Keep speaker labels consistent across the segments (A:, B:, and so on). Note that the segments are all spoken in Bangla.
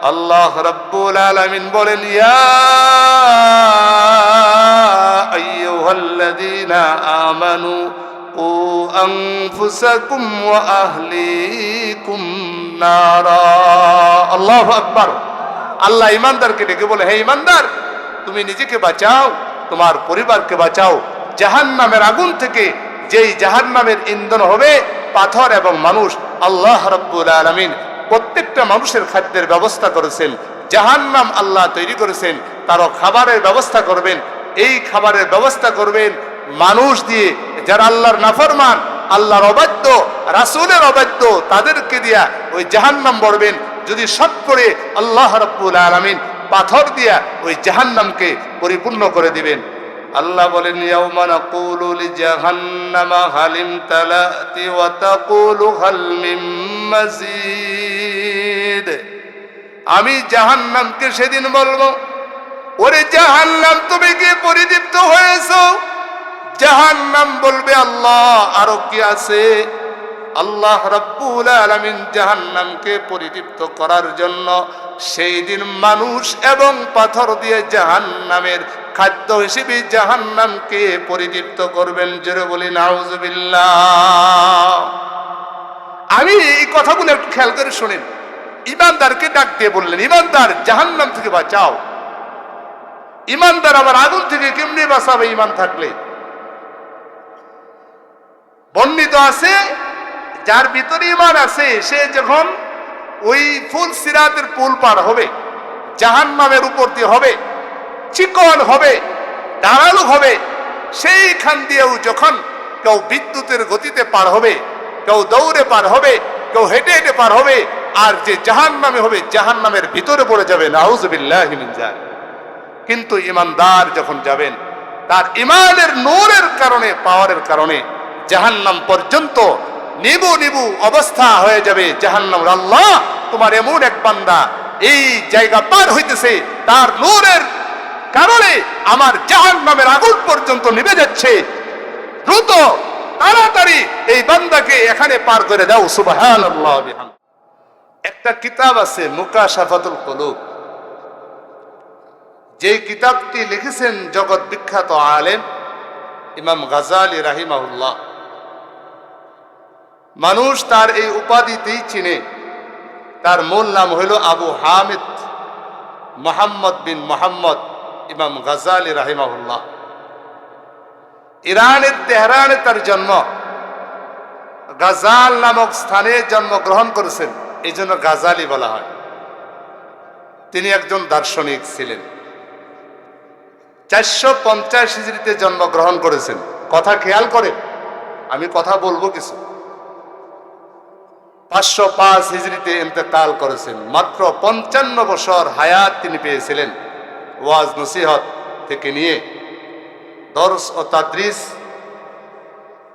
A: আল্লাহ রাব্বুল আলামিন বলেন, ইয়া আইয়ুহাল্লাযীনা আমানু কু আনফুসাকুম ওয়া আহলিকুম নারা। আল্লাহু আকবার। আল্লাহ ঈমানদারকে ডেকে বলে, হে ঈমানদার, তুমি নিজেকে বাঁচাও, তোমার পরিবারকে বাঁচাও জাহান্নামের আগুন থেকে, যেই জাহান্নামের ইন্ধন হবে পাথর এবং মানুষ। আল্লাহ রাব্বুল আলামিন প্রত্যেকটা মানুষের খাদ্যের ব্যবস্থা করেছেন। জাহান্নাম আল্লাহ তৈরি করেছেন, তারও খাবারের ব্যবস্থা করবেন। এই খাবারের ব্যবস্থা করবেন মানুষ দিয়ে, যারা আল্লাহর নাফরমান, আল্লাহর অবাধ্য, রাসূলের অবাধ্য, তাদেরকে দিয়া ওই জাহান্নাম ভরবেন। যদি শত করে আল্লাহ রাব্বুল আলামিন পাথর দিয়া ওই জাহান্নামকে পরিপূর্ণ করে দিবেন। আল্লাহ বলেন, ইয়াউমা নাকুলু লিজাহান্নামা হাল ইমতালাতি ওয়া তাকুলু হাল মিন মাজিদ। আমি জাহান্নামকে সেদিন বলবো, ওরে জাহান্নাম, তুমি কি পরিতৃপ্ত হয়েছো? জাহান্নাম বলবে, আল্লাহ আরো কি আছে? আল্লাহ রাব্বুল আলামিন জাহান্নামকে পরিতৃপ্ত করার জন্য সেই দিন মানুষ এবং পাথর দিয়ে জাহান্নামের খাদ্য হিসেবে জাহান্নামকে পরিতৃপ্ত করবেন। জোরে বলি নাউযুবিল্লাহ। আমি এই কথাগুলো একটু খেয়াল করে শুনেন। ঈমানদারকে ডাক দিয়ে বললেন, ঈমানদার, জাহান্নাম থেকে বাঁচাও। ঈমানদার আবার আগুন থেকে কেমনে বাঁচাবে ঈমান থাকলে? বর্ণিত আছে, যার ভিতরে ঈমান আছে সে যখন ওই ফুল সিরাতের পুল পার হবে, জাহান্নামের উপর দিয়ে হবে, চিকন হবে, ধারালো হবে, সেইখান দিয়েও যখন কেউ বিদ্যুতের গতিতে পার হবে, কেউ দৌড়ে পার হবে, কেউ হেঁটে হেঁটে পার হবে, আর যে জাহান্নামে হবে জাহান্নামের ভিতরে পড়ে যাবে। নাউযুবিল্লাহি মিন যালিক। কিন্তু ঈমানদার যখন যাবেন, তার ঈমানের নূরের কারণে, পাওয়ারের কারণে জাহান্নাম পর্যন্ত নিবু নিবু অবস্থা হয়ে যাবে। জাহান্নাম, আল্লাহ তোমার এমন এক বান্দা এই জায়গা পার হইতেছে, তার নূরের কারণে আমার জাহান্নামের আগুন পর্যন্ত নিভে যাচ্ছে, দ্রুত তাড়াতাড়ি এই বান্দাকে এখানে পার করে দাও। সুবহানাল্লাহ বিহামদিহি। একটা কিতাব আছে মুকাশাফাতুল কুলুব, যে কিতাবটি লিখেছেন জগৎ বিখ্যাত আলেম ইমাম গাজালি রাহিমাহুল্লাহ। মানুষ তার এই উপাধিতেই চিনে। তার মূল নাম হইল আবু হামিদ মুহাম্মদ বিন মুহাম্মদ ইমাম গাজালি রাহিমাহুল্লাহ। ইরানের তেহরানে তার জন্ম। গাজাল নামক স্থানে জন্মগ্রহণ করেছেন, এই জন্য গাজালি বলা হয়। তিনি একজন দার্শনিক ছিলেন। 450 হিজরিতে জন্মগ্রহণ করেছেন। কথা খেয়াল করে, আমি কথা বলবো কিছু। 505 হিজরিতে ইন্তেকাল করেছেন। মাত্র 55 বছর হায়াত তিনি পেয়েছিলেন। ওয়াজ নসিহত থেকে নিয়ে দরস ও তাদরিস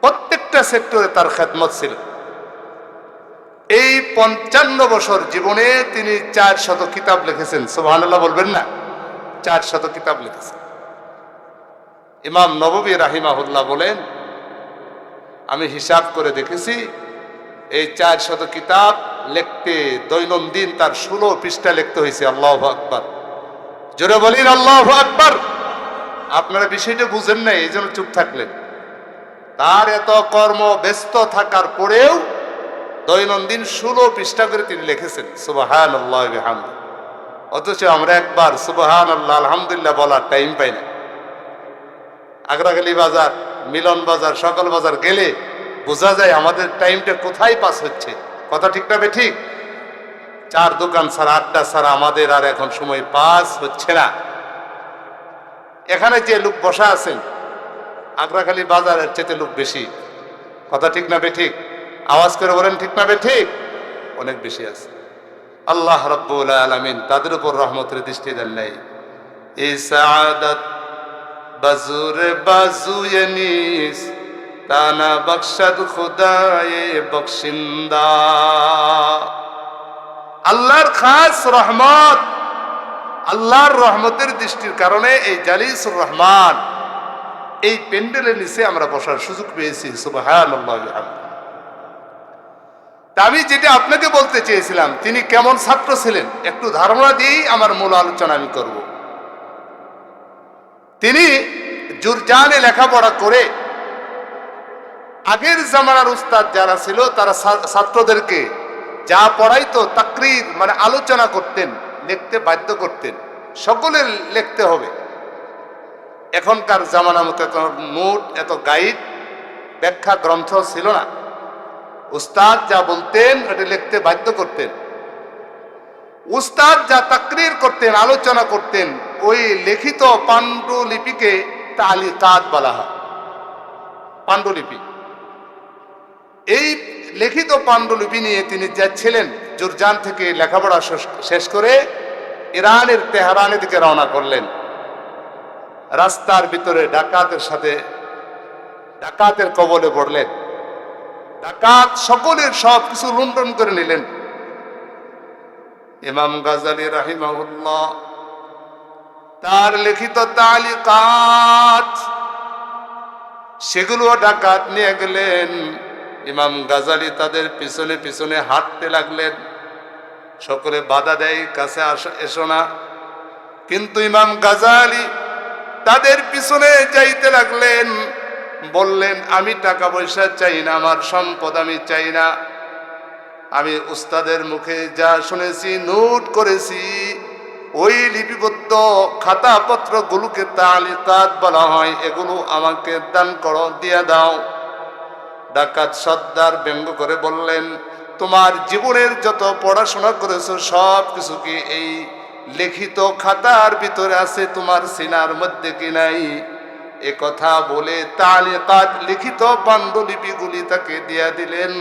A: প্রত্যেকটা সেক্টরে তার খেদমত ছিল। এই 55 বছর জীবনে তিনি 400 কিতাব লিখেছেন। সুবহানাল্লাহ বলবেন না? 400 কিতাব লিখেছেন। ইমাম নববী রাহিমাহুল্লাহ বলেন, আমি হিসাব করে দেখেছি এই 400 কিতাব লিখতে দৈনন্দিন তার 16 পৃষ্ঠা লিখতে হয়েছে। আল্লাহু আকবার। জোরে বলেন আল্লাহু আকবার। আপনারা বিষয়টা বুঝেন না, এই জন্য চুপ থাকলেন। তার এত কর্ম ব্যস্ত থাকার পরেও দৈনন্দিন 16 পৃষ্ঠা করে তিনি লিখেছেন। সুবহানাল্লাহ বিহামদিহি। অথচ আমরা একবার সুবহানাল্লাহ আলহামদুলিল্লাহ বলার টাইম পাই না। আগ্রাখালী বাজার, মিলন বাজার, সকল বাজার গেলে বোঝা যায় আমাদের টাইমটা কোথায় পাস হচ্ছে। কথা ঠিক না বেঠিক? 4 দোকান ছাড়া, আড্ডা ছাড়া আমাদের আর এখন সময় পাস হচ্ছে না। এখানে যে লোক বসা আছেন, আগ্রাখালী বাজারের চেয়ে লোক বেশি। কথা ঠিক না বেঠিক? আওয়াজ করে বলেন ঠিক না বেঠিক? অনেক বেশি আছে। আল্লাহ রাব্বুল আলামিন তাদের উপর রহমতের দৃষ্টি দেন নাই। এই সাআদাত বাজুরে বাজুয়নিস তানা বখশদ খুদায়ে বখশিন্দা। আল্লাহর খাস রহমত, আল্লাহর রহমতের দৃষ্টির কারণে এই জালিসুর রহমান এই প্যান্ডেলের নিচে আমরা বসার সুযোগ পেয়েছি। সুবহানাল্লাহ বিহামদিহি। তা আমি যেটা আপনাকে বলতে চেয়েছিলাম, তিনি কেমন ছাত্র ছিলেন একটু ধারণা দিয়েই আমার মূল আলোচনা আমি করব। তিনি জুরজানে লেখাপড়া করে আগের জামানার উস্তাদ যারা ছিল তারা ছাত্রদেরকে যা পড়াইতো তাকরির মানে আলোচনা করতেন, লিখতে বাধ্য করতেন, সকলের লিখতে হবে। এখনকার জামানা মতো এত নোট, এত গাইড, ব্যাখ্যা গ্রন্থ ছিল না। উস্তাদ যা বলতেন ওটা লিখতে বাধ্য করতেন। উস্তাদ যা তাকরির করতেন, আলোচনা করতেন, ওই লিখিত পাণ্ডুলিপিকে তালিকাত বলা হয়। পাণ্ডুলিপি, এই লিখিত পাণ্ডুলিপি নিয়ে তিনি যাচ্ছিলেন জুরজান থেকে লেখাপড়া শেষ করে ইরানের তেহরানের দিকে রওনা করলেন। রাস্তার ভিতরে ডাকাতের কবলে পড়লেন। ডাকাত সকলের সব কিছু লুণ্ঠন করে নিলেন। ইমাম গাজালি রাহিমাহুল্লাহ তার লিখিত তালিকাত সেগুলো ডাকাত নিয়ে গেলেন। ইমাম গাজালি তাদের পিছনে পিছনে হাঁটতে লাগলেন। সকলে বাধা দেয়, কাছে এসো না। কিন্তু ইমাম গাজালি তাদের পিছনে যাইতে লাগলেন। বললেন, আমি টাকা পয়সা চাই না, আমার সম্পদ আমি চাই না। আমি উস্তাদের মুখে যা শুনেছি, নোট করেছি, ওই লিপিবদ্ধ খাতাপত্রগুলোকে তালিকাত বলা হয়, এগুলো আমাকে দান করো, দিয়ে দাও। ডাকাত সর্দার ব্যঙ্গ করে বললেন, তোমার জীবনের যত পড়াশোনা করেছো সব কিছু কি এই লিখিত খাতার ভিতরে আছে, তোমার সিনার মধ্যে কি নাই? এ কথা বলে তালিকাত লিখিত পাণ্ডুলিপিগুলি তাকে দিয়া দিলেন।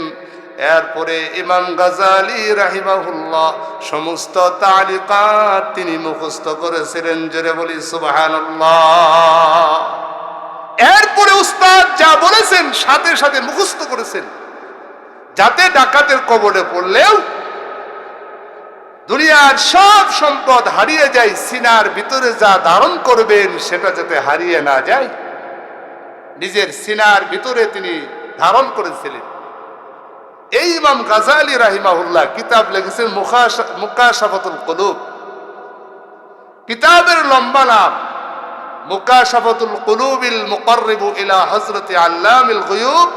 A: এরপরে ইমাম গাজালি রাহিমাহুল্লাহ সমস্ত তালিকাত তিনি মুখস্থ করেছিলেন। জোরে বলি সুবহানাল্লাহ। এরপরে উস্তাদ যা বলেছেন সাথে সাথে মুখস্থ করেছেন, যাতে ডাকাতের কবলে পড়লেও দুনিয়ার সব সম্পদ হারিয়ে যায়, সিনার ভিতরে যা ধারণ করবেন সেটা যাতে হারিয়ে না যায়, নিজের সিনার ভিতরে তিনি ধারণ করেছিলেন। এই ইমাম গাজালি রাহিমাহুল্লাহ কিতাব লিখেছেন মুকাশাফাতুল কুলুব। কিতাবের লম্বা নাম মুকাশাফাতুল কুলুবিল মুকাররিবু ইলা হযরতি আল্লামিল গুয়ুব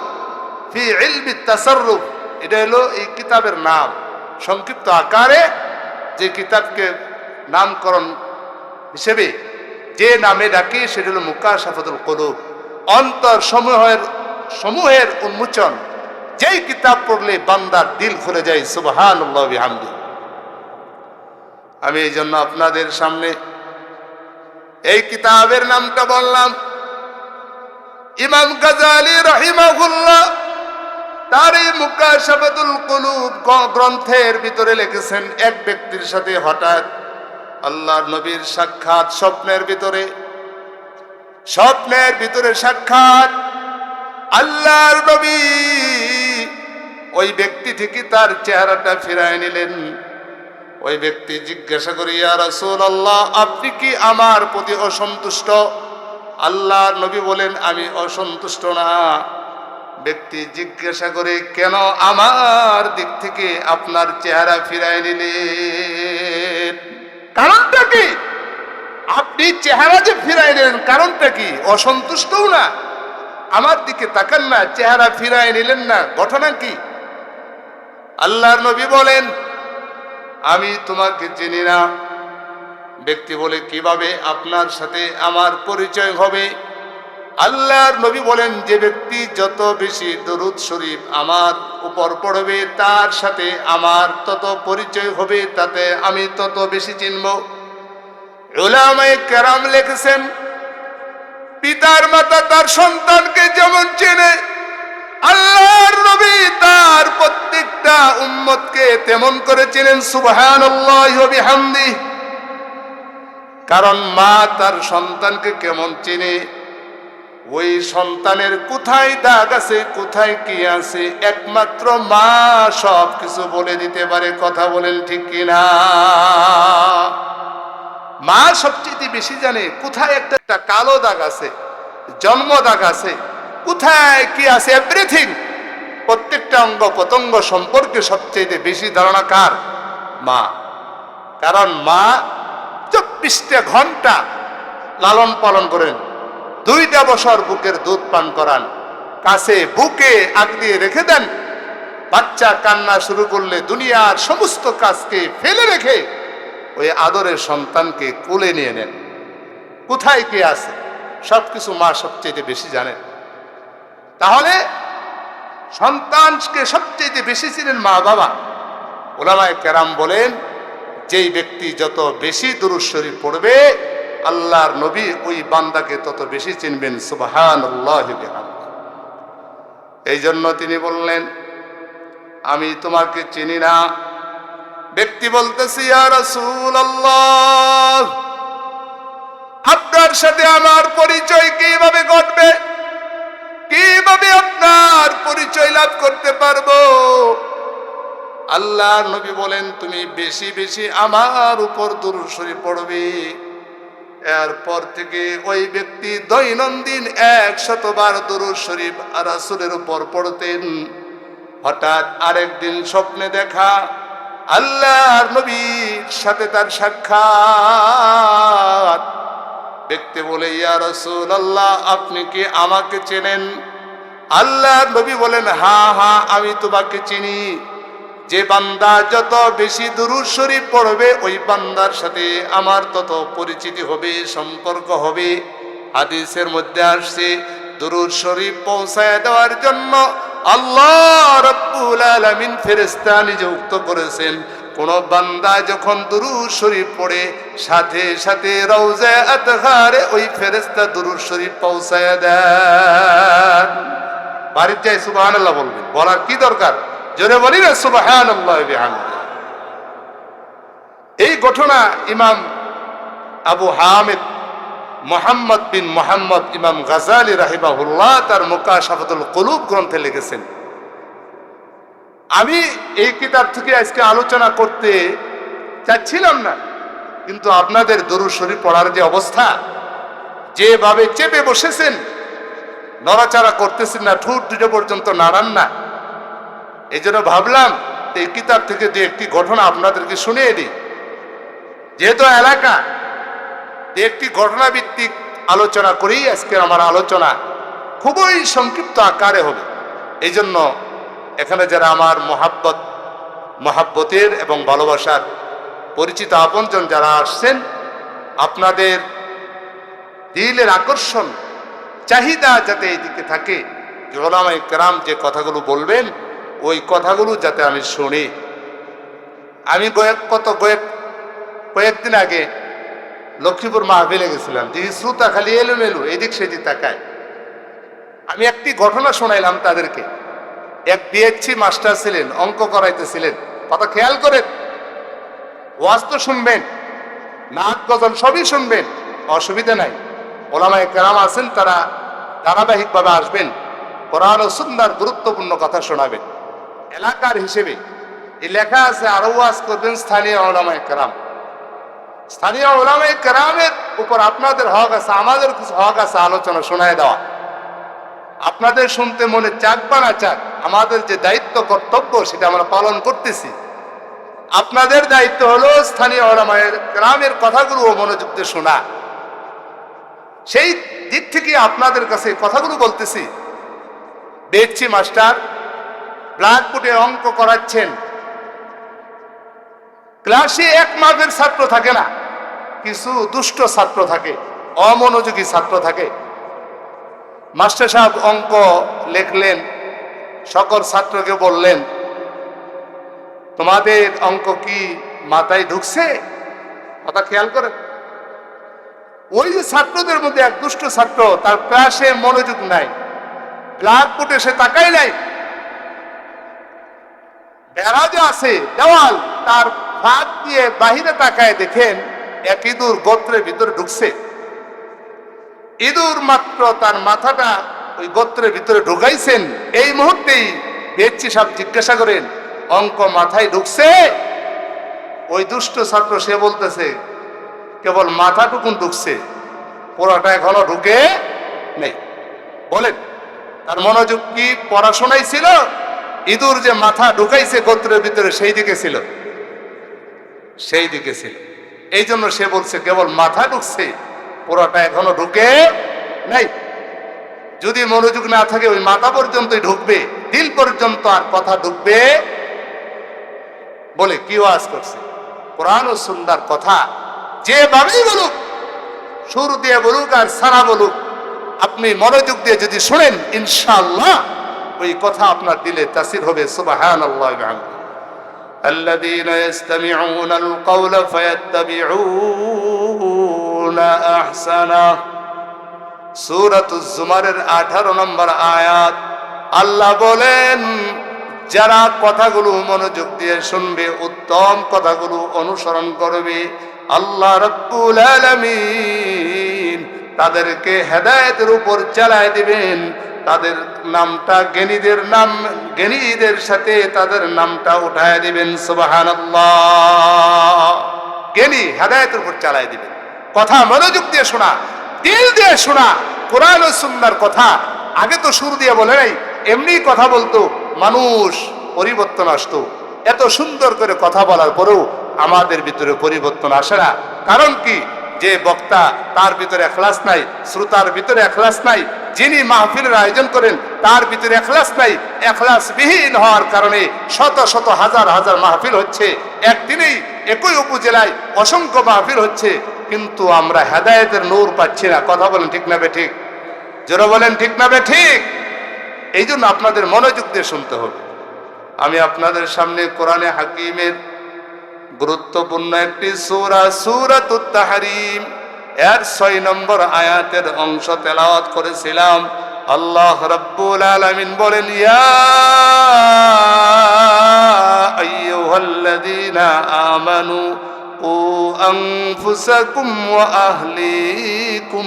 A: ফি ইলমি তাসাররুফ। এটা হলো এই কিতাবের নাম। সংক্ষিপ্ত আকারে যে কিতাবকে নামকরণ হিসেবে যে নামে ডাকি সেটা হলো মুকাশাফাতুল কুলুব, অন্তর সমূহের উন্মোচন। যেই কিতাব পড়লে বান্দার দিল খুলে যায়। সুবহানাল্লাহ ওয়া বিহামদিহি। আমি এই জন্য আপনাদের সামনে এই কিতাবের নামটা বললাম। ইমাম গাজালি রাহিমাহুল্লাহ তার এই মুকাশাফাতুল কুলুব গ্রন্থের ভিতরে লিখেছেন, এক ব্যক্তির সাথে হঠাৎ আল্লাহর নবীর সাক্ষাৎ স্বপ্নের ভিতরে সাক্ষাৎ। আল্লাহর নবী ওই ব্যক্তি থেকে তার চেহারাটা ফিরায় নিলেন। ওই ব্যক্তি জিজ্ঞাসা করি, ইয়া রাসূলুল্লাহ, আপনি কি আমার প্রতি অসন্তুষ্ট? আল্লাহর নবী বলেন, আমি অসন্তুষ্ট না। ব্যক্তি জিজ্ঞাসা করে, কেন আমার দিক থেকে আপনার চেহারা ফিরায় নিলেন? কারণটা কি? আপনি চেহারা যে ফিরায় নিলেন কারণটা কি? অসন্তুষ্টও না, আমার দিকে তাকান না, চেহারা ফিরায় নিলেন না, ঘটনা কি? আল্লাহর নবী বলেন, আমি তোমাকে চিনি না। ব্যক্তি বলে, কিভাবে আপনার সাথে আমার পরিচয় হবে? আল্লাহর নবী বলেন, যে ব্যক্তি যত বেশি দরুদ শরীফ আমার উপর পড়বে তার সাথে আমার তত পরিচয় হবে, তাতে আমি তত বেশি চিনব। উলামায়ে কেরাম লিখেছেন, পিতার মাতা তার সন্তানকে যেমন চেনে, আল্লাহর নবী তার প্রত্যেকটা উম্মতকে তেমন করে চেনেন। সুবহানাল্লাহি ওয়া বিহামদিহি। কারণ মা তার সন্তানকে কেমন চেনে, ওই সন্তানের কোথায় দাগ আছে, কোথায় কি আছে, একমাত্র মা সব কিছু বলে দিতে পারে। কথা বলেন ঠিক কিনা? মা সবচেয়ে বেশি জানে কোথায় একটা কালো দাগ আছে, জন্ম দাগ আছে, কোথায় কি আছে, এভরিথিং প্রত্যেকটা অঙ্গ প্রত্যঙ্গ সম্পর্কে সবচেয়ে বেশি ধারণা কার? মা। কারণ মা 24টা ঘন্টা লালন পালন করেন, 2টা বছর বুকের দুধ পান করান, কাছে বুকে আগলিয়ে রেখে দেন। বাচ্চা কান্না শুরু করলে দুনিয়ার সমস্ত কাজকে ফেলে রেখে ওই আদরের সন্তানকে কোলে নিয়ে নেন। কোথায় কে আছে সবকিছু মা সবচেয়ে বেশি জানেন। তাহলে সন্তানকে সবচেয়ে বেশি চিনেন মা বাবা। উলামায়ে কেরাম বলেন, যেই ব্যক্তি যত বেশি দুরূদ শরীফ পড়বে আল্লাহর নবী ওই বান্দাকে তত বেশি চিনবেন। সুবহানাল্লাহি বিহামদিহি। এই জন্য তিনি বললেন, আমি তোমাকে চিনি না। ব্যক্তি বলতেছে, ইয়া রাসূলুল্লাহ, আপনার সাথে আমার পরিচয় কিভাবে ঘটবে? কিভাবে আপনার পরিচয় লাভ করতে পারবো? আল্লাহর নবী বলেন, তুমি বেশি বেশি আমার উপর দুরূদ শরীফ পড়বে। এরপর থেকে ওই ব্যক্তি দৈনন্দিন 100 বার দুরূদ শরীফ রাসূলের উপর পড়তেন। হঠাৎ আরেকদিন স্বপ্নে দেখা, আল্লাহর নবীর সাথে তার সাক্ষাৎ। ব্যক্তি বলে, ইয়া রাসূলুল্লাহ, আপনি কি আমাকে চেনেন? আল্লাহর নবী বলেন, হ্যাঁ হ্যাঁ, আমি তোমাকে চিনি। যে বান্দা যত বেশি দুরূদ শরীফ পড়বে ওই বান্দার সাথে আমার তত পরিচিতি হবে, সম্পর্ক হবে। হাদিসের মধ্যে আসছে, দুরূদ শরীফ পৌঁছায় দেওয়ার জন্য আল্লাহ রাব্বুল আলামিন ফেরেশতা নিযুক্ত করেছেন। কোন বান্দা যখন দুরূদ শরীফ পড়ে সাথে সাথে রওজা আতহারে ওই ফেরেশতা দুরূদ শরীফ পৌঁছায় দেন। বাড়িতে যাই সুবহানাল্লাহ বলবেন, বলার কি দরকার? জোরে বলি না সুবহানাল্লাহি বিহামদিহি। এই ঘটনা ইমাম আবু হামিদ মুহাম্মদ বিন মুহাম্মদ ইমাম গাজালি রাহিমাহুল্লাহ তার মুকাশাফাতুল কুলুব গ্রন্থে লিখেছেন। আমি এই কিতাব থেকে আজকে আলোচনা করতে চাচ্ছিলাম না, কিন্তু আপনাদের দুরূদ শরীফ পড়ার যে অবস্থা, যেভাবে চেপে বসেছেন, নড়াচড়া করতেছেন না, ঠোঁট দুটো পর্যন্ত নাড়ান না, এই জন্য ভাবলাম এই কিতাব থেকে যে একটি ঘটনা আপনাদেরকে শুনিয়ে দিই। যেহেতু এলাকা, একটি ঘটনা ভিত্তিক আলোচনা করেই আজকে আমার আলোচনা খুবই সংক্ষিপ্ত আকারে হবে। এই জন্য এখানে যারা আমার মহাব্বতের এবং ভালোবাসার পরিচিত আপনজন যারা আসছেন, আপনাদের দিলের আকর্ষণ চাহিদা যাতে এইদিকে থাকে, উলামায়ে কেরাম যে কথাগুলো বলবেন ওই কথাগুলো যাতে আমি শুনি। আমি কয়েকদিন আগে লক্ষ্মীপুর মাহফিলে গেছিলাম, যে শ্রোতা খালি এলোমেলো এদিক সেদিক তাকায়। আমি একটি ঘটনা শোনাইলাম তাদেরকে। এক পিএইচডি মাস্টার ছিলেন, অঙ্ক করাইতেছিলেন। কথা খেয়াল করেন, ওয়াজ তো শুনবেন, নাচ গজল সবই শুনবেন, অসুবিধা নাই। উলামায়ে কেরাম আছেন, তারা ধারাবাহিকভাবে আসবেন, কোরআন ও সুন্নাহর গুরুত্বপূর্ণ কথা শোনাবেন। এলাকার হিসেবে এই লেখা আছে, আরো ওয়াজ করবেন স্থানীয় উলামায়ে কেরাম। স্থানীয় উলামায়ে কেরামের উপর আপনাদের হক আছে, আমাদের কিছু হক আছে আলোচনা শোনায় দেওয়া। আপনাদের শুনতে মনে চাক বা না চাক, আমাদের যে দায়িত্ব কর্তব্য সেটা আমরা পালন করতেছি। আপনাদের দায়িত্ব হলো স্থানীয় উলামায়ে কেরামের কথাগুলো মনোযোগ দিয়ে শোনা। সেই দিক থেকে আপনাদের কাছে কথাগুলো বলতেছি। দেখছি মাস্টার ব্ল্যাকবোর্ডে অঙ্ক করাচ্ছেন, ক্লাসে এক মাপের ছাত্র থাকে না, কিছু দুষ্ট ছাত্র থাকে, অমনোযোগী ছাত্র থাকে। মাস্টার সাহেব অঙ্ক লিখলেন, সকল ছাত্রকে বললেন, তোমাদের অঙ্ক কি মাথায় ঢুকছে? কথা খেয়াল করেন। ওই যে ছাত্রদের মধ্যে এক দুষ্ট ছাত্র, তার ক্লাসে মনোযোগ নাই, ব্ল্যাকবোর্ডে সে তাকাই নাই, বেড়া যে আছে দেওয়াল, তার ফাঁক দিয়ে বাহিরে তাকায় দেখেন এক ইঁদুর গোত্রের ভিতরে ঢুকছে। ইঁদুর মাত্র তার মাথাটা ওই গোত্রের ভিতরে ঢুকাইছেন, এই মুহূর্তেই পিএইচডি সাহেব জিজ্ঞাসা করেন, অঙ্ক মাথায় ঢুকছে? ওই দুষ্ট ছাত্র সে বলতেছে, কেবল মাথাটুকুন ঢুকছে, পুরোটা এখনো ঢুকে নেই। বলেন, তার মনোযোগ কি পড়াশোনায় ছিল ইঁদুর যে মাথা ঢুকাইছে গোত্রের ভিতরে সেই দিকে ছিল, সেই দিকে ছিল। এই জন্য সে বলছে কেবল মাথা ঢুকছে, পুরোটা এখনো ঢুকে নাই। যদি মনোযোগ না থাকে ওই মাথা পর্যন্তই ঢুকবে, দিল পর্যন্ত আর কথা ঢুকবে বলে কি ওয়াজ করছে। কোরআন ও সুন্নাহর কথা যেভাবেই বলুক, সুর দিয়ে বলুক আর সারা বলুক, আপনি মনোযোগ দিয়ে যদি শুনেন ইনশাআল্লাহ ওই কথা আপনার দিলে তাসির হবে। সুবহানাল্লাহ ওয়া বিহামদিহি। الذين يستمعون القول فيتبعون احسنه সূরাতুজ জুমারের 18 নম্বর আয়াত। আল্লাহ বলেন যারা কথাগুলো মনোযোগ দিয়ে শুনবে, উত্তম কথাগুলো অনুসরণ করবে, আল্লাহ রাব্বুল আলামিন তাদেরকে হেদায়েতের উপর চালায় দিবেন। তাদের নামটা জ্ঞানীদের সাথে তাদের নামটা উঠায় দিবেন। সুবহানাল্লাহ। জ্ঞানী হেদায়েতের উপর চালায় দিবেন। কথা মনোযোগ দিয়ে শোনা, দিল দিয়ে শোনা, কোরআন ও সুন্নাহর কথা। আগে তো সুর দিয়ে বলে নাই, এমনি কথা বলতো, মানুষ পরিবর্তন আসতো। এত সুন্দর করে কথা বলার পরেও আমাদের ভিতরে পরিবর্তন আসে না। কারণ কি? যে বক্তা তার ভিতরে ইখলাস নাই, শ্রোতার ভিতরে ইখলাস নাই, যিনি মাহফিলের আয়োজন করেন তার ভিতরে ইখলাস নাই। ইখলাসবিহীন হওয়ার কারণে শত শত হাজার হাজার মাহফিল হচ্ছে, একদিনেই একই উপজেলায় অসংখ্য মাহফিল হচ্ছে, কিন্তু আমরা হেদায়েতের নূর পাচ্ছি না। কথা বলেন ঠিক না বেঠিক? জোরে বলেন ঠিক না বেঠিক? এই জন্য আপনাদের মনোযোগ দিয়ে শুনতে হবে। আমি আপনাদের সামনে কোরআনে হাকিমের গুরুত্বপূর্ণ একটি সূরা, সূরাতুত তাহরীম এর 6 নম্বর আয়াতের অংশ তেলাওয়াত করেছিলাম। আল্লাহ রাব্বুল আলামিন বলেন, ইয়া আইয়ুহাল্লাযীনা আমানু কু আনফুসাকুম ওয়া আহলিকুম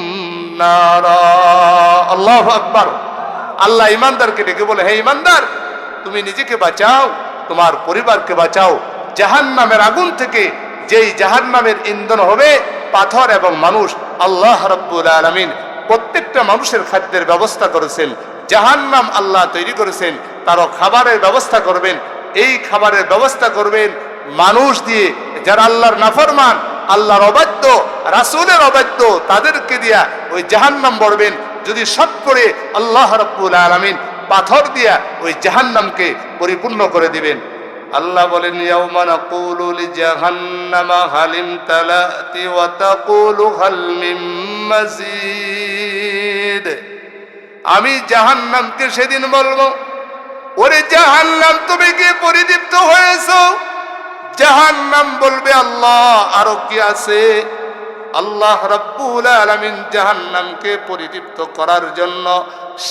A: নারা। আল্লাহু আকবার। আল্লাহ ঈমানদারকে ডেকে বলে, হে ঈমানদার, তুমি নিজেকে বাঁচাও, তোমার পরিবারকে বাঁচাও জাহান্নামের আগুন থেকে, যেই জাহান্নামের ইন্ধন হবে পাথর এবং মানুষ। আল্লাহ রাব্বুল আলামিন প্রত্যেকটা মানুষের খাদ্যের ব্যবস্থা করেছেন। জাহান্নাম আল্লাহ তৈরি করেছেন, তারও খাবারের ব্যবস্থা করবেন। এই খাবারের ব্যবস্থা করবেন মানুষ দিয়ে, যারা আল্লাহর নাফরমান, আল্লাহর অবাধ্য, রাসূলের অবাধ্য, তাদেরকে দিয়া ওই জাহান্নাম ভরবেন। যদি শত করে আল্লাহ রাব্বুল আলামিন পাথর দিয়া ওই জাহান্নামকে পরিপূর্ণ করে দিবেন। আল্লাহ বলেন, ইয়াউমা নাকুলু লিজাহান্নামা হাল ইমতালাতি ওয়া তাকুলু হাল মিন মাজিদ। আমি জাহান্নামকে সেদিন বলবো, ওরে জাহান্নাম তুমি কি পরিতৃপ্ত হয়েছো? জাহান্নাম বলবে, আল্লাহ আরো কি আছে? আল্লাহ রাব্বুল আলামিন জাহান্নামকে পরিতৃপ্ত করার জন্য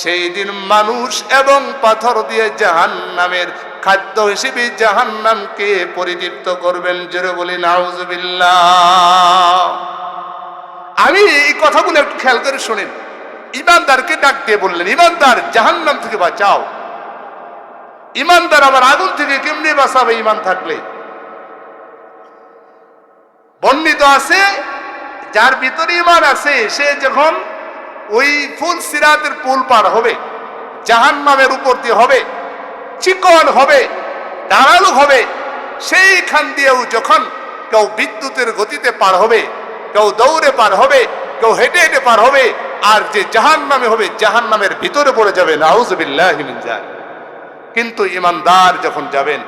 A: সেই দিন মানুষ এবং পাথর দিয়ে জাহান্নামের খাদ্য হিসেবে জাহান্নামকে পরিতৃপ্ত করবেন। জোরে বলি নাউযুবিল্লাহ। আমি এই কথাগুলো একটু খেয়াল করে শুনেন। ঈমানদারকে ডাক দিয়ে বললেন, ঈমানদার জাহান্নাম থেকে বাঁচাও। ঈমানদার আবার আগুন থেকে কেমনে বাঁচাবে ঈমান থাকলে? বর্ণিত আছে, যার ভিতরে ঈমান আছে সে যখন ওই ফুল সিরাতের পুল পার হবে, জাহান্নামের উপর দিয়ে হবে, চিকন হবে, ধারালো হবে, সেইখান দিয়েও যখন কেউ বিদ্যুতের গতিতে পার হবে, কেউ দৌড়ে পার হবে, কেউ হেঁটে হেঁটে পার হবে, আর যে জাহান্নামে হবে জাহান্নামের ভিতরে পড়ে যাবে। নাউযুবিল্লাহি মিন যালিক। কিন্তু ঈমানদার যখন যাবেন,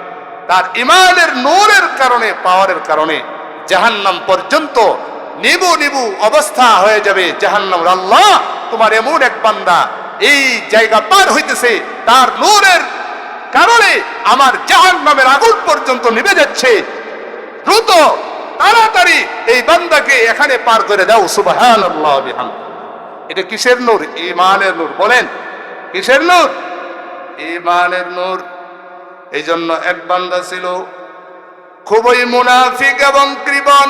A: তার ঈমানের নূরের কারণে, পাওয়ারের কারণে জাহান্নাম পর্যন্ত নিবু নিবু অবস্থা হয়ে যাবে। জাহান্নাম, আল্লাহ তোমার এমন এক বান্দা এই জায়গা পার হইতেছে, তার নূরের কারণে আমার জাহান্নামের আগুন পর্যন্ত নিভে যাচ্ছে, দ্রুত তাড়াতাড়ি এই বান্দাকে এখানে পার করে দাও। সুবহানাল্লাহ বিহামদিহি। এটা কিসের নূর? ঈমানের নূর। বলেন কিসের নূর? ঈমানের নূর। এই জন্য এক বান্দা ছিল খুবই মুনাফিক এবং কৃপণ।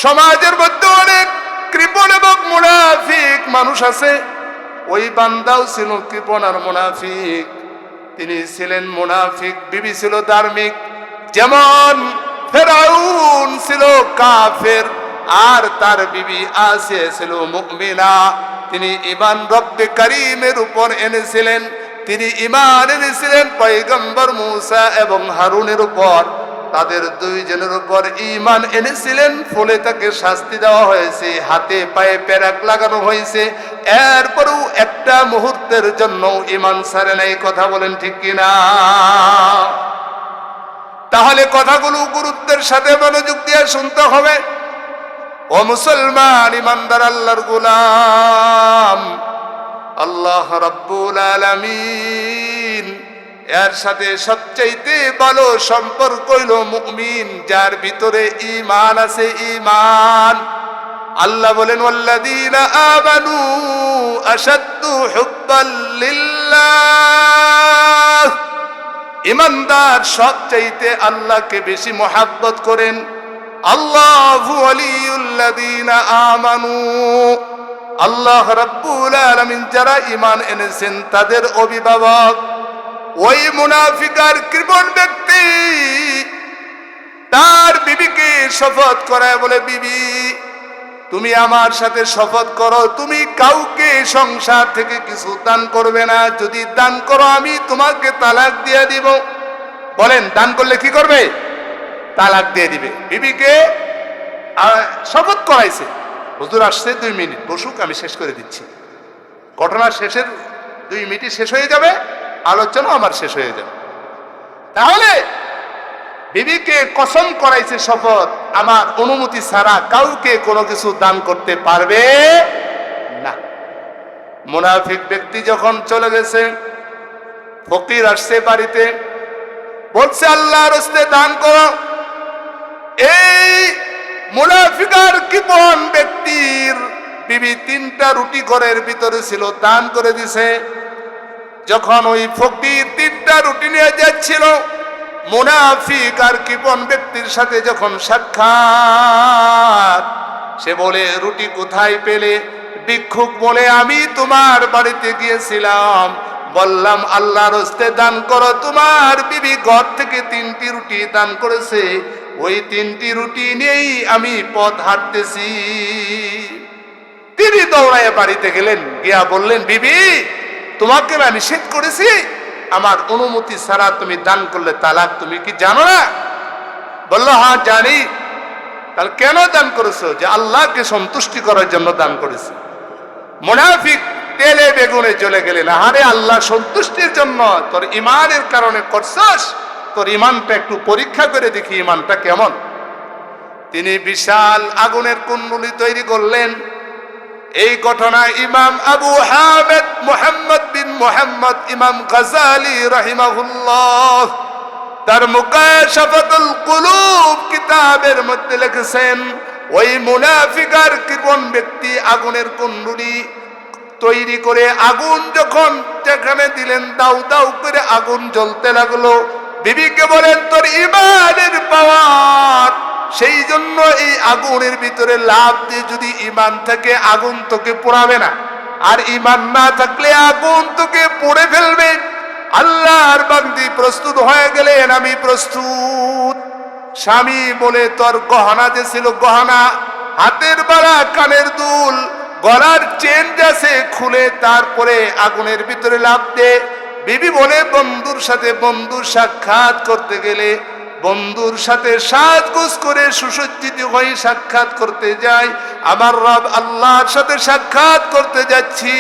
A: সমাজের মধ্যে অনেক কৃপণ এবং মুনাফিক মানুষ আছে। ওই বান্দাও ছিল কৃপণ আর মুনাফিক। তিনি ছিলেন মুনাফিক, বিবি ছিল ধার্মিক। যেমন ফেরাউন ছিল কাফের আর তার বিবি আসিয়া ছিল মুমিনা। তিনি ঈমান রব্বে কারীমের উপর এনেছিলেন। তিনি ঈমান এনেছিলেন পয়গম্বর মূসা এবং হারুনের উপর। তাদের দুইজনের উপর ঈমান এনেছিলেন, ফলে তাকে শাস্তি দেওয়া হয়েছে, হাতে পায়ে পেরেক লাগানো হয়েছে। এরপরেও একটা মুহূর্তের জন্য ঈমান ছাড়ে নাই। কথা বলেন ঠিক কিনা? তাহলে কথাগুলো গুরুত্বের সাথে মনোযোগ দিয়ে শুনতে হবে। ও মুসলমান, ইমানদার আল্লাহর গোলাম, আল্লাহ রাব্বুল আলামিন এর সাথে সবচাইতে ভালো সম্পর্ক হইল মুমিন, যার ভিতরে ঈমান আছে। ঈমান, আল্লাহ বলেন ওয়াল্লাযীনা আমানু আশাদ্দু হুব্বাল লিল্লাহ। ঈমানদার সবচাইতে আল্লাহকে বেশি মহব্বত করেন। আল্লাহু ওয়ালিয়ুল্লাযীনা আমানু, আল্লাহ রাব্বুল আলামিন যারা ঈমান এনেছেন তাদের অভিভাবক। ওই মুনাফিক আর কৃপণ ব্যক্তি তার বিবিকে শপথ করায় বলে, বিবি তুমি আমার সাথে শপথ করো, তুমি কাউকে সংসার থেকে কিছু দান করবে না, যদি দান করো আমি তোমাকে তালাক দিয়ে দিব। বলেন দান করলে কি করবে? তালাক দিয়ে দিবে। বিবিকে শপথ করাইছে। হুজুর আসছে 2 মিনিট বসুক, আমি শেষ করে দিচ্ছি। ঘটনা শেষের 2 মিনিট শেষ হয়ে যাবে, আলোচনা আমার শেষ হয়ে যাবে। তাহলে বিবিকে কসম করাইছে শপথ, আমার অনুমতি ছাড়া কাউকে কোনো কিছু দান করতে পারবে না। মুনাফিক ব্যক্তি যখন চলে গেছে, ফকির আসছে বাড়িতে, বলছে আল্লাহর রাস্তে দান করো। এই মুনাফিকার কৃপণ ব্যক্তির বিবি 3টা রুটি ঘরের ভিতরে ছিল, দান করে দিছে। যখন ওই ফকির 3টা রুটি নিয়ে যাচ্ছিল, মুনাফিক আর কৃপণ ব্যক্তির সাথে যখন সাক্ষাৎ, সে বলে রুটি কোথায় পেলে? ভিক্ষুক বলে আমি তোমার বাড়িতে গিয়েছিলাম, বললাম আল্লাহর রাস্তে দান করো। তোমার বিবি ঘর থেকে 3টি রুটি দান করেছে, ওই 3টি রুটি নিয়েই আমি পথ হাঁটতেছি। তিনি দৌড়ায় বাড়িতে গেলেন, গিয়া বললেন, বিবি তোমাকে আমি নিষেধ করেছি, আমার অনুমতি ছাড়া তুমি দান করলে তালাক, তুমি কি জানো না? বলল হ্যাঁ জানি। তাহলে কেন দান করেছো? যে আল্লাহকে সন্তুষ্টি করার জন্য দান করেছি। মুনাফিক তেলে বেগুনে চলে গেলেন, আরে আল্লাহ সন্তুষ্টির জন্য তোর ঈমানের কারণে করছস, তোর ঈমানটা একটু পরীক্ষা করে দেখি ঈমানটা কেমন। তিনি বিশাল আগুনের কুণ্ডলী তৈরি করলেন। এই ঘটনা ইমাম আবু হামিদ মুহাম্মদ বিন মুহাম্মদ ইমাম গাযালি রাহিমাহুল্লাহ তার মুকাশাফাতুল কুলুব কিতাবের মধ্যে লিখেছেন, ওই মুনাফিক আর কৃপণ ব্যক্তি আগুনের কুণ্ডলী তৈরি করে আগুন যখন যেখানে দিলেন, দাউ দাউ করে আগুন জ্বলতে লাগলো। বিবিকে বলেন তোর ঈমানের পাওয়ার, সেই জন্য এই আগুনের ভিতরে লাফ দিয়ে যদি ঈমান থাকে আগুন তোকে পোড়াবে না, আর ঈমান না থাকলে আগুন তোকে পুড়ে ফেলবে। আল্লাহর বান্দি প্রস্তুত হয়ে গেলেন, আমি প্রস্তুত। স্বামী বলে তোর গহনা যে ছিল, গহনা, হাতের বালা, কানের দুল, গলার চেন যাচ্ছে খুলে তারপরে আগুনের ভিতরে লাফ দে। বিবি বলে বন্ধুর সাথে বন্ধুর সাক্ষাৎ করতে গেলে বন্ধুর সাথে সাজগোজ করে সুসজ্জিত হয়ে সাক্ষাৎ করতে যাই, আমার রব আল্লাহর সাথে সাক্ষাৎ করতে যাচ্ছি,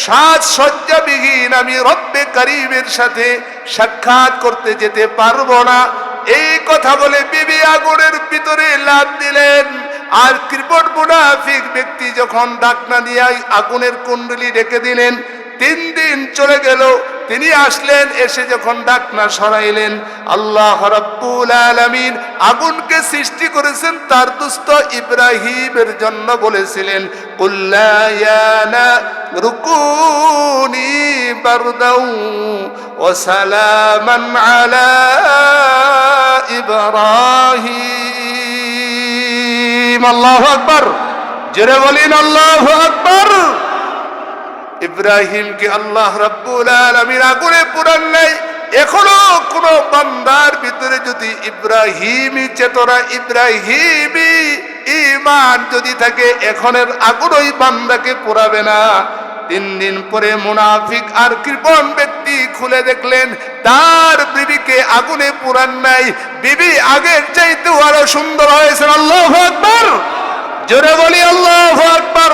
A: সাজসজ্জাবিহীন আমি রব্বে কারীমের সাথে সাক্ষাৎ করতে যেতে পারবো না। এই কথা বলে বিবি আগুনের ভিতরে লাফ দিলেন। আর কৃপণ মুনাফিক ব্যক্তি যখন ডাকনা দিয়ে আগুনের কুণ্ডলী রেখে দিলেন, 3 দিন চলে গেল। তিনি আসলেন, এসে যখন ডাকনা সরাইলেন, আল্লাহ রাব্বুল আলামিন আগুনকে সৃষ্টি করেছেন তার দুষ্ট ইব্রাহিমের জন্য। বলেছিলেন কুল্লা ইয়া নারু কুনি বারদাও ওয়া সালামান আলা ইব্রাহিম। আল্লাহু আকবার, জোরে বলেন আল্লাহু আকবার। ইব্রাহিমকে আল্লাহ রাব্বুল আলামিন আগুনে পুরান নাই। এখনো কোন বান্দার ভিতরে যদি ইব্রাহিমী চেতনা, ইব্রাহিমী ঈমান যদি থাকে, এখনের আগুন ওই বান্দাকে পোড়াবে না। 3 দিন পরে মুনাফিক আর কৃপণ ব্যক্তি খুলে দেখলেন তার বিবিকে আগুনে পুরান নাই, বিবি আগের চাইতেও আরো সুন্দর হয়েছে। আল্লাহু আকবার, জোরে বলি আল্লাহু আকবার।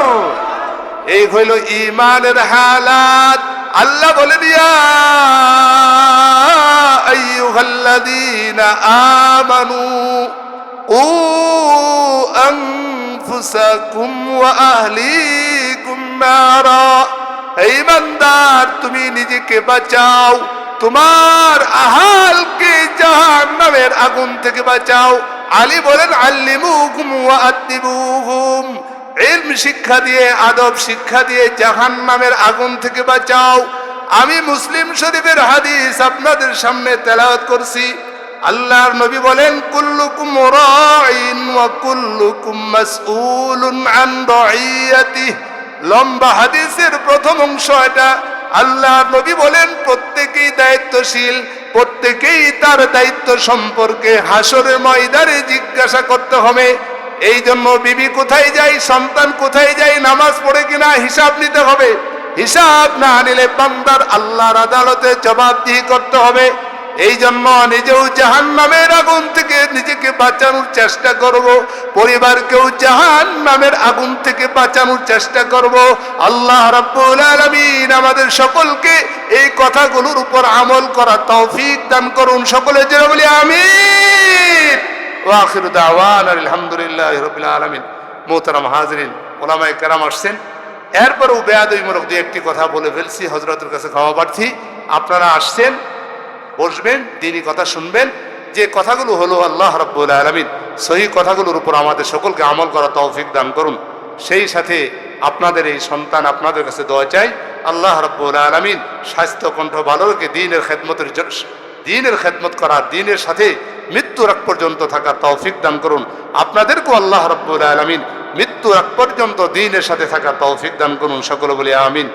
A: এই হইল ঈমানের হালাত। আল্লাহ বলেন ইয়া আইয়ুহাল্লাযীনা আমানু উ আনফুসাকুম ওয়া আহলিকুম নারা। হে ঈমানদার, তুমি নিজেকে বাঁচাও, তোমার আহালকে জাহান্নামের আগুন থেকে বাঁচাও। আলী বলেন আল্লিমুহুম ওয়া আদ্দিবুহুম, ইলম শিক্ষা দিয়ে, আদব শিক্ষা দিয়ে জাহান্নামের আগুন থেকে বাঁচাও। আমি মুসলিম শরীফের হাদিস আপনাদের সামনে তেলাওয়াত করছি। আল্লাহর নবী বলেন কুল্লুকুম রাঈন ওয়া কুল্লুকুম মাসউলুন আন রাইয়াতিহি। লম্বা হাদিসের প্রথম অংশ এটা। আল্লাহর নবী বলেন প্রত্যেকেই দায়িত্বশীল, প্রত্যেকেই তার দায়িত্ব সম্পর্কে হাসরের ময়দানে জিজ্ঞাসা করতে হবে। এই জন্য বিবি কোথায় যায়, সন্তান কোথায় যায়, নামাজ পড়ে কিনা হিসাব নিতে হবে। হিসাব না নিলে বান্দার আল্লাহর আদালতে জবাবদিহি করতে হবে। এই জন্য নিজেও জাহান্নামের আগুন থেকে নিজেকে বাঁচানোর চেষ্টা করব, পরিবারকেও জাহান্নামের আগুন থেকে বাঁচানোর চেষ্টা করব। আল্লাহ রাব্বুল আলামিন আমাদের সকলকে এই কথাগুলোর উপর আমল করার তৌফিক দান করুন। সকলে জোরে বলি আমিন। ওয়া আখিরু দাওয়ানা আলহামদুলিল্লাহি রাব্বিল আলামিন। মুহতারাম হাজিরিন, ওলামায়ে কেরাম আসছেন, এরপরও বেয়াদবিমূলক দুই একটি কথা বলে ফেলছি, হযরতের কাছে ক্ষমা প্রার্থী। আপনারা আসছেন, বসবেন, দ্বীনি কথা শুনবেন। যে কথাগুলো হলো আল্লাহ রাব্বুল আলামিন সহি কথাগুলোর উপর আমাদের সকলকে আমল করা তৌফিক দান করুন। সেই সাথে আপনাদের এই সন্তান আপনাদের কাছে দোয়া চাই, আল্লাহ রাব্বুল আলামিন স্বাস্থ্য কণ্ঠ ভালো রেখে দ্বীনের খেদমতের জন্য, দ্বীনের খেদমত করার, দ্বীনের সাথে মৃত্যুর আগ পর্যন্ত থাকার তৌফিক দান করুন। আপনাদেরকেও আল্লাহ রাব্বুল আলামিন মৃত্যুর আগ পর্যন্ত দ্বীনের সাথে থাকার তৌফিক দান করুন। সকলে বলি আমিন।